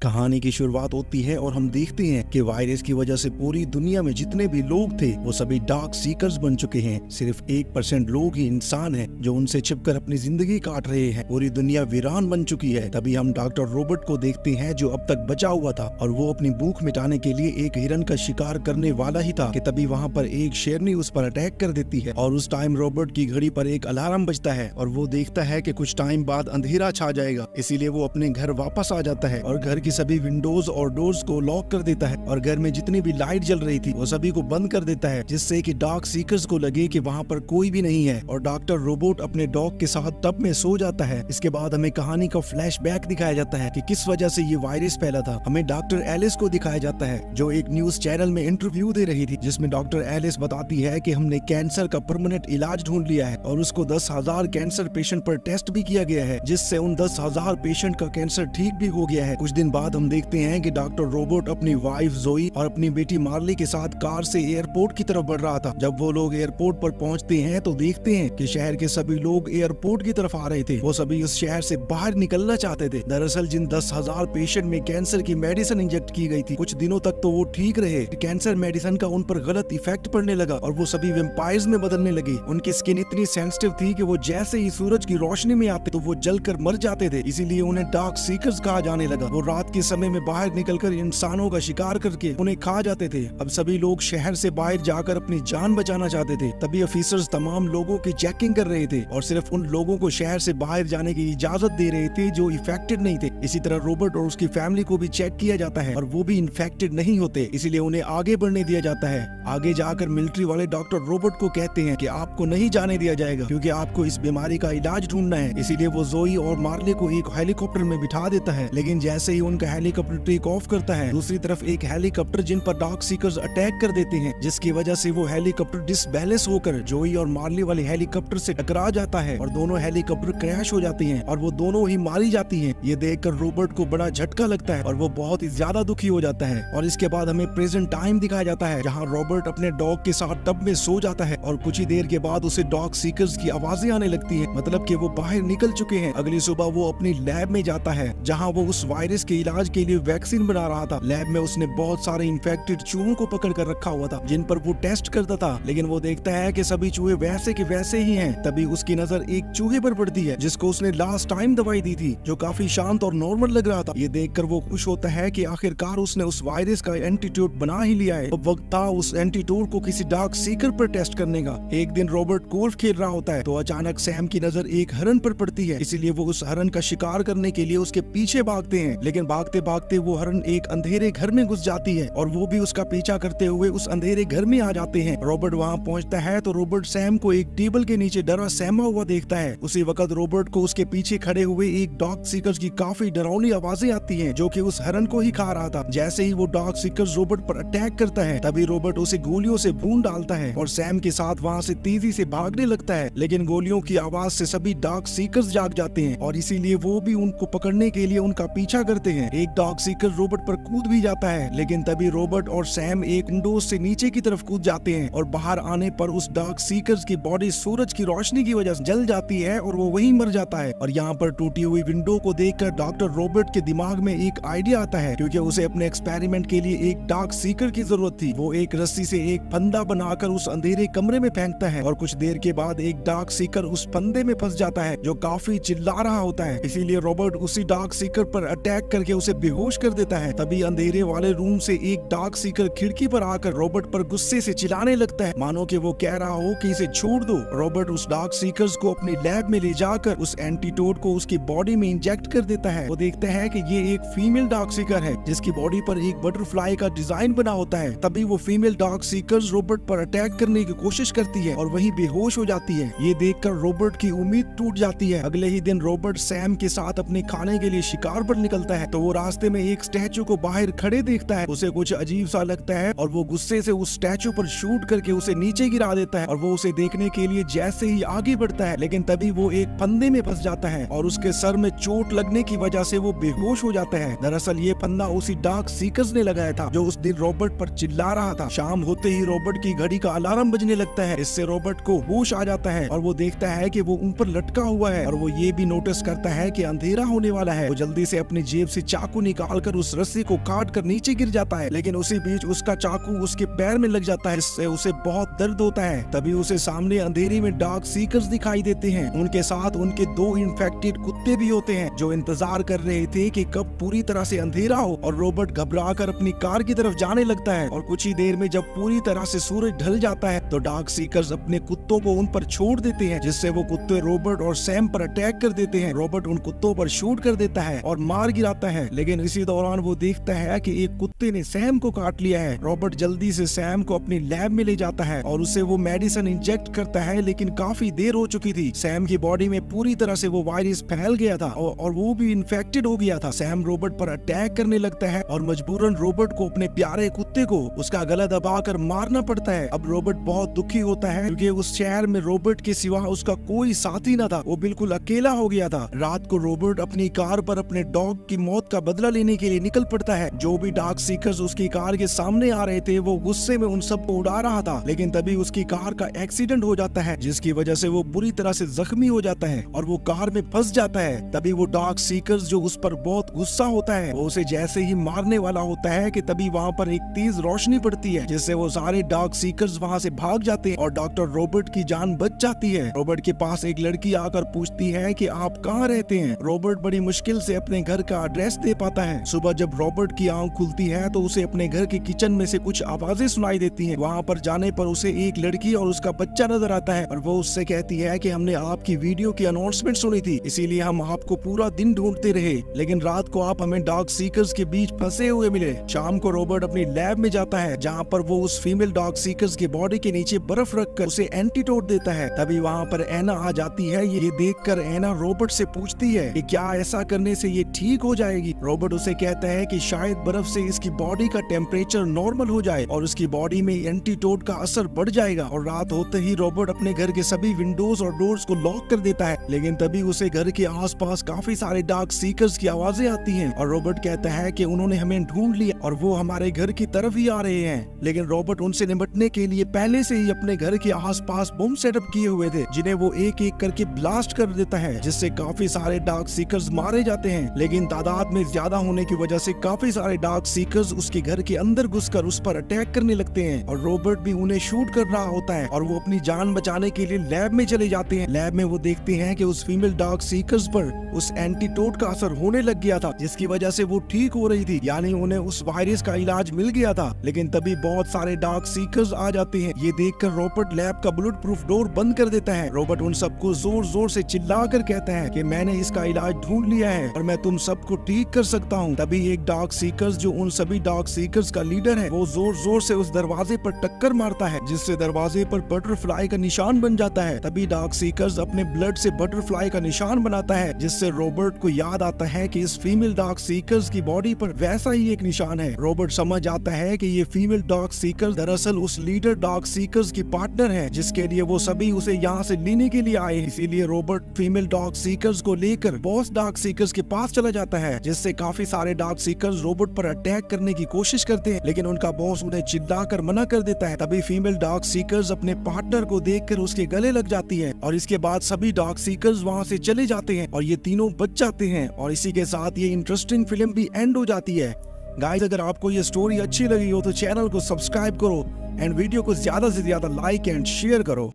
कहानी की शुरुआत होती है और हम देखते हैं कि वायरस की वजह से पूरी दुनिया में जितने भी लोग थे वो सभी डार्क सीकर्स बन चुके हैं। सिर्फ 1% लोग ही इंसान हैं जो उनसे छिपकर अपनी जिंदगी काट रहे हैं। पूरी दुनिया वीरान बन चुकी है। तभी हम डॉक्टर रोबोट को देखते हैं जो अब तक बचा हुआ था और वो अपनी भूख मिटाने के लिए एक हिरन का शिकार करने वाला ही था कि तभी वहाँ पर एक शेरनी उस पर अटैक कर देती है और उस टाइम रोबोट की घड़ी पर एक अलार्म बजता है और वो देखता है कि कुछ टाइम बाद अंधेरा छा जाएगा। इसीलिए वो अपने घर वापस आ जाता है और घर की सभी विंडोज और डोर्स को लॉक कर देता है और घर में जितनी भी लाइट जल रही थी वो सभी को बंद कर देता है, जिससे कि डार्क सीकर्स को लगे कि वहाँ पर कोई भी नहीं है। और डॉक्टर रोबोट अपने डॉग के साथ टब में सो जाता है। इसके बाद हमें कहानी का फ्लैशबैक दिखाया जाता है कि किस वजह से ये वायरस फैला था। हमें डॉक्टर एलिस को दिखाया जाता है जो एक न्यूज चैनल में इंटरव्यू दे रही थी, जिसमें डॉक्टर एलिस बताती है कि हमने कैंसर का परमानेंट इलाज ढूंढ लिया है और उसको 10,000 कैंसर पेशेंट पर टेस्ट भी किया गया है, जिससे उन 10,000 पेशेंट का कैंसर ठीक भी हो गया है। कुछ दिन बाद हम देखते हैं कि डॉक्टर रोबोट अपनी वाइफ जोई और अपनी बेटी मार्ली के साथ कार से एयरपोर्ट की तरफ बढ़ रहा था। जब वो लोग एयरपोर्ट पर पहुंचते हैं तो देखते हैं कि शहर के सभी लोग एयरपोर्ट की तरफ आ रहे थे। वो सभी उस शहर से बाहर निकलना चाहते थे। दरअसल जिन 10,000 पेशेंट में कैंसर की मेडिसिन इंजेक्ट की गई थी, कुछ दिनों तक तो वो ठीक रहे। कैंसर मेडिसिन का उन पर गलत इफेक्ट पड़ने लगा और वो सभी वेम्पायर्स में बदलने लगे। उनकी स्किन इतनी सेंसिटिव थी कि वो जैसे ही सूरज की रोशनी में आते तो वो जलकर मर जाते थे। इसीलिए उन्हें डार्क सीकर्स कहा जाने लगा। वो रात के समय में बाहर निकलकर इंसानों का शिकार करके उन्हें खा जाते थे। अब सभी लोग शहर से बाहर जाकर अपनी जान बचाना चाहते थे। तभी ऑफिसर्स तमाम लोगों की चेकिंग कर रहे थे और सिर्फ उन लोगों को शहर से बाहर जाने की इजाजत दे रहे थे जो इन्फेक्टेड नहीं थे। इसी तरह रोबोट और उसकी फैमिली को भी चेक किया जाता है और वो भी इन्फेक्टेड नहीं होते, इसीलिए उन्हें आगे बढ़ने दिया जाता है। आगे जाकर मिलिट्री वाले डॉक्टर रोबोट को कहते हैं कि आपको नहीं जाने दिया जाएगा क्योंकि आपको इस बीमारी का इलाज ढूंढना है। इसीलिए वो जोई और मार्ले को एक हेलीकॉप्टर में बिठा देता है, लेकिन जैसे ही उनका हेलीकॉप्टर टेक ऑफ करता है, दूसरी तरफ एक हेलीकॉप्टर जिन पर डार्क सीकर्स अटैक कर देते हैं, जिसकी वजह से वो हेलीकॉप्टर डिसबैलेंस होकर जोई और मार्ली वाले हेलीकॉप्टर से टकरा जाता है और दोनों हेलीकॉप्टर क्रैश हो जाते हैं और वो दोनों ही मारी जाती हैं। ये देखकर रोबोट को बड़ा झटका लगता है और वो बहुत ही ज्यादा दुखी हो जाता है। और इसके बाद हमें प्रेजेंट टाइम दिखाया जाता है जहाँ रोबोट अपने डॉग के साथ टब में सो जाता है और कुछ ही देर के बाद उसे डार्क सीकर्स की आवाजें आने लगती है, मतलब कि वो बाहर निकल चुके हैं। अगली सुबह वो अपनी लैब में जाता है जहाँ वो उस वायरस के इलाज के लिए वैक्सीन बना रहा था। लैब में उसने बहुत सारे इन्फेक्टेड चूहों को पकड़ कर रखा हुआ था जिन पर वो टेस्ट करता था, लेकिन वो देखता है कि सभी चूहे वैसे के वैसे ही हैं। तभी उसकी नजर एक चूहे पर पड़ती है जिसको उसने लास्ट टाइम दवाई दी थी, जो काफी शांत और नॉर्मल लग रहा था। ये देखकर वो खुश होता है कि आखिरकार उसने उस वायरस का एंटीट्यूड बना ही लिया है। अब वक्त था उस एंटीट्यूड को किसी डार्क सीकर पर टेस्ट करने का। एक दिन रोबोट गोल्फ खेल रहा होता है तो अचानक सैम की नजर एक हरन पर पड़ती है, इसीलिए वो उस हरन का शिकार करने के लिए उसके पीछे भागते हैं, लेकिन भागते भागते वो हरन एक अंधेरे घर में घुस जाती है और वो भी उसका पीछा करते हुए उस अंधेरे घर में आ जाते हैं। रोबोट वहाँ पहुँचता है तो रोबोट सैम को एक टेबल के नीचे डरा सहमा हुआ देखता है। उसी वक्त रोबोट को उसके पीछे खड़े हुए एक डार्क सीकर्स की काफी डरावनी आवाजें आती हैं जो कि उस हरन को ही खा रहा था। जैसे ही वो डार्क सीकर्स रोबोट पर अटैक करता है तभी रोबोट उसे गोलियों से भून डालता है और सैम के साथ वहाँ से तेजी से भागने लगता है, लेकिन गोलियों की आवाज से सभी डार्क सीकर्स जाग जाते हैं और इसीलिए वो भी उनको पकड़ने के लिए उनका पीछा करते हैं। एक डार्क सीकर रोबोट पर कूद भी जाता है, लेकिन तभी रोबोट और सैम एक विंडो से नीचे की तरफ कूद जाते हैं और बाहर आने पर उस डार्क सीकर्स की बॉडी सूरज की रोशनी की वजह से जल जाती है और वो वहीं मर जाता है। और यहाँ पर टूटी हुई विंडो को देखकर डॉक्टर रोबोट के दिमाग में एक आइडिया आता है, क्योंकि उसे अपने एक्सपेरिमेंट के लिए एक डार्क सीकर की जरूरत थी। वो एक रस्सी से एक फंदा बनाकर उस अंधेरे कमरे में फेंकता है और कुछ देर के बाद एक डार्क सीकर उस फंदे में फंस जाता है जो काफी चिल्ला रहा होता है। इसीलिए रोबोट उसी डार्क सीकर पर अटैक करके उसे बेहोश कर देता है। तभी अंधेरे वाले रूम से एक डार्क सीकर खिड़की पर आकर रोबोट पर गुस्से से चिल्लाने लगता है, मानो कि वो कह रहा हो कि इसे छोड़ दो। रोबोट उस डार्क सीकर्स को अपनी लैब में ले जाकर उस एंटीटोड को उसकी बॉडी में इंजेक्ट कर देता है। वो देखता है कि ये एक फीमेल डार्क सीकर है जिसकी बॉडी पर एक बटरफ्लाई का डिजाइन बना होता है। तभी वो फीमेल डार्क सीकर्स रोबोट पर अटैक करने की कोशिश करती है और वहीं बेहोश हो जाती है। ये देखकर रोबोट की उम्मीद टूट जाती है। अगले ही दिन रोबोट सैम के साथ अपने खाने के लिए शिकार पर निकलता है तो वो रास्ते में एक स्टैचू को बाहर खड़े देखता है। उसे कुछ अजीब सा लगता है और वो गुस्से से उस स्टैचू पर शूट करके उसे नीचे गिरा देता है और वो उसे देखने के लिए जैसे ही आगे बढ़ता है, लेकिन तभी वो एक फंदे में फंस जाता है और उसके सर में चोट लगने की वजह से वो बेहोश हो जाता है। दरअसल ये फंदा उसी डार्क सीकर्स ने लगाया था जो उस दिन रोबोट पर चिल्ला रहा था। शाम होते ही रोबोट की घड़ी का अलार्म बजने लगता है। इससे रोबोट को होश आ जाता है और वो देखता है कि वो ऊपर लटका हुआ है और वो ये भी नोटिस करता है कि अंधेरा होने वाला है। वो जल्दी से अपनी जेब से चाकू निकालकर उस रस्सी को काट कर नीचे गिर जाता है, लेकिन उसी बीच उसका चाकू उसके पैर में लग जाता है, इससे उसे बहुत दर्द होता है। तभी उसे सामने अंधेरे में डार्क सीकर्स दिखाई देते हैं। उनके साथ उनके 2 इन्फेक्टेड कुत्ते भी होते हैं जो इंतजार कर रहे थे कि कब पूरी तरह से अंधेरा हो और रॉबर्ट घबराकर अपनी कार की तरफ जाने लगता है। और कुछ ही देर में जब पूरी तरह से सूरज ढल जाता है तो डार्क सीकर्स अपने कुत्तों को उन पर छोड़ देते हैं, जिससे वो कुत्ते रॉबर्ट और सैम पर अटैक कर देते हैं। रॉबर्ट उन कुत्तों पर शूट कर देता है और मार गिराता है, लेकिन इसी दौरान वो देखता है कि एक कुत्ते ने सैम को काट लिया है। रॉबर्ट जल्दी से सैम को अपनी लैब में ले जाता है और उसे वो मेडिसिन इंजेक्ट करता है, लेकिन काफी देर हो चुकी थी। सैम की बॉडी में पूरी तरह से वो वायरस फैल गया था और वो भी इन्फेक्टेड हो गया था। सैम रॉबर्ट पर अटैक करने लगता है और मजबूरन रॉबर्ट को अपने प्यारे कुत्ते को उसका गला दबाकर मारना पड़ता है। अब रॉबर्ट बहुत दुखी होता है क्योंकि उस शहर में रॉबर्ट के सिवा उसका कोई साथी न था, वो बिल्कुल अकेला हो गया था। रात को रॉबर्ट अपनी कार पर अपने डॉग की मौत का बदला लेने के लिए निकल पड़ता है। जो भी डार्क सीकर्स उसकी कार के सामने आ रहे थे वो गुस्से में उन सबको उड़ा रहा था, लेकिन तभी उसकी कार का एक्सीडेंट हो जाता है, जिसकी वजह से वो बुरी तरह से जख्मी हो जाता है और वो कार में फंस जाता है। तभी वो डार्क सीकर्स जो उस पर बहुत गुस्सा होता है, वो उसे जैसे ही मारने वाला होता है कि तभी वहाँ पर एक तेज रोशनी पड़ती है, जिससे वो सारे डार्क सीकर्स वहाँ से भाग जाते हैं और डॉक्टर रॉबर्ट की जान बच जाती है। रॉबर्ट के पास एक लड़की आकर पूछती है कि आप कहाँ रहते हैं। रॉबर्ट बड़ी मुश्किल से अपने घर का एड्रेस दे पाता है। सुबह जब रॉबर्ट की आंख खुलती है तो उसे अपने घर के किचन में से कुछ आवाजें सुनाई देती हैं। वहाँ पर जाने पर उसे एक लड़की और उसका बच्चा नजर आता है और वो उससे कहती है कि हमने आपकी वीडियो की अनाउंसमेंट सुनी थी, इसीलिए हम आपको पूरा दिन ढूंढते रहे, लेकिन रात को आप हमें डार्क सीकर्स के बीच फंसे हुए मिले। शाम को रॉबर्ट अपनी लैब में जाता है जहाँ पर वो उस फीमेल डार्क सीकर्स की बॉडी के नीचे बर्फ रखकर उसे एंटीडोट देता है। तभी वहाँ पर एना आ जाती है। ये देखकर एना रॉबर्ट से पूछती है कि क्या ऐसा करने से ये ठीक हो जाएगी। रॉबर्ट उसे कहता है कि शायद बर्फ से इसकी बॉडी का टेम्परेचर नॉर्मल हो जाए और उसकी बॉडी में एंटीडोट का असर बढ़ जाएगा। और रात होते ही रॉबर्ट अपने घर के सभी विंडोज और डोर्स को लॉक कर देता है, लेकिन तभी उसे घर के आसपास काफी सारे डार्क सीकर्स की आवाजें आती हैं और रॉबर्ट कहता है कि उन्होंने हमें ढूंढ लिया और वो हमारे घर की तरफ ही आ रहे हैं। लेकिन रॉबर्ट उनसे निपटने के लिए पहले से ही अपने घर के आसपास बम सेटअप किए हुए थे, जिन्हें वो एक एक करके ब्लास्ट कर देता है, जिससे काफी सारे डार्क सीकर्स मारे जाते हैं। लेकिन तादाद में ज्यादा होने की वजह से काफी सारे डार्क सीकर्स उसके घर के अंदर घुसकर उस पर अटैक करने लगते हैं और रॉबर्ट भी उन्हें शूट कर रहा होता है और वो अपनी जान बचाने के लिए लैब में चले जाते हैं। लैब में वो देखते हैं कि उस फीमेल डार्क सीकर्स पर उस एंटीडोट का असर होने लग गया था, जिसकी वजह से वो ठीक हो रही थी, यानी उन्हें उस वायरस का इलाज मिल गया था। लेकिन तभी बहुत सारे डार्क सीकर्स आ जाते हैं। ये देखकर रॉबर्ट लैब का बुलेट प्रूफ डोर बंद कर देता है। रॉबर्ट उन सबको जोर जोर से चिल्लाकर कहता है कि मैंने इसका इलाज ढूंढ लिया है और मैं तुम सबको ठीक कर सकता हूँ। तभी एक डार्क सीकर्स जो उन सभी डार्क सीकर्स का लीडर है, वो जोर जोर से उस दरवाजे पर टक्कर मारता है, जिससे दरवाजे पर बटरफ्लाई का निशान बन जाता है। तभी डार्क सीकर्स अपने ब्लड से बटरफ्लाई का निशान बनाता है, जिससे रॉबर्ट को याद आता है कि इस फीमेल डार्क सीकर्स की बॉडी पर वैसा ही एक निशान है। रॉबर्ट समझ आता है कि ये फीमेल डार्क सीकर्स दरअसल उस लीडर डार्क सीकर्स की पार्टनर है, जिसके लिए वो सभी उसे यहाँ से लेने के लिए आए। इसीलिए रॉबर्ट फीमेल डार्क सीकर्स को लेकर बॉस डार्क सीकर्स के पास चला जाता है, जिससे काफी सारे डार्क सीकर्स रॉबर्ट पर अटैक करने की कोशिश करते हैं, लेकिन उनका बॉस उन्हें चिल्लाकर मना कर देता है। तभी फीमेल डार्क सीकर्स अपने पार्टनर को देखकर उसके गले लग जाती है और इसके बाद सभी डार्क सीकर्स वहाँ से चले जाते हैं और ये तीनों बच जाते हैं और इसी के साथ ये इंटरेस्टिंग फिल्म भी एंड हो जाती है। गाइस, अगर आपको ये स्टोरी अच्छी लगी हो तो चैनल को सब्सक्राइब करो एंड वीडियो को ज्यादा से ज्यादा लाइक एंड शेयर करो।